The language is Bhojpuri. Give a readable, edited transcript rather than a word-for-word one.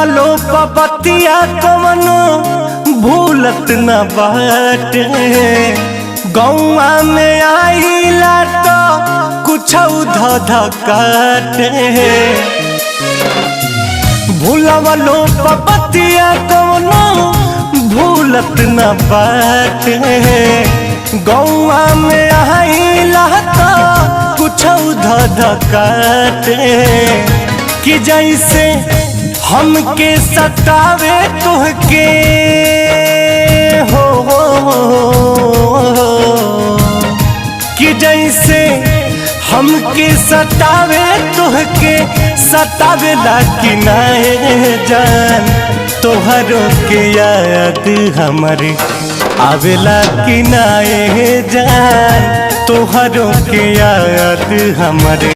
भूलवलो पपतिया कवनो भूलत न बाटे। गौआ में आइला तो कुछ धधकाटे। भूलवलो पपतिया कवनो भूलत न बाटे। गौआ में आइला तो कुछ धधकाटे। कि जैसे हमके सतावे तुहके हो कि जैसे हमके सतावे तुहके सतावेला कि नाए जान। तोहरों के याद हमारे आवेला कि नाए जान। तोहरों के याद हमारे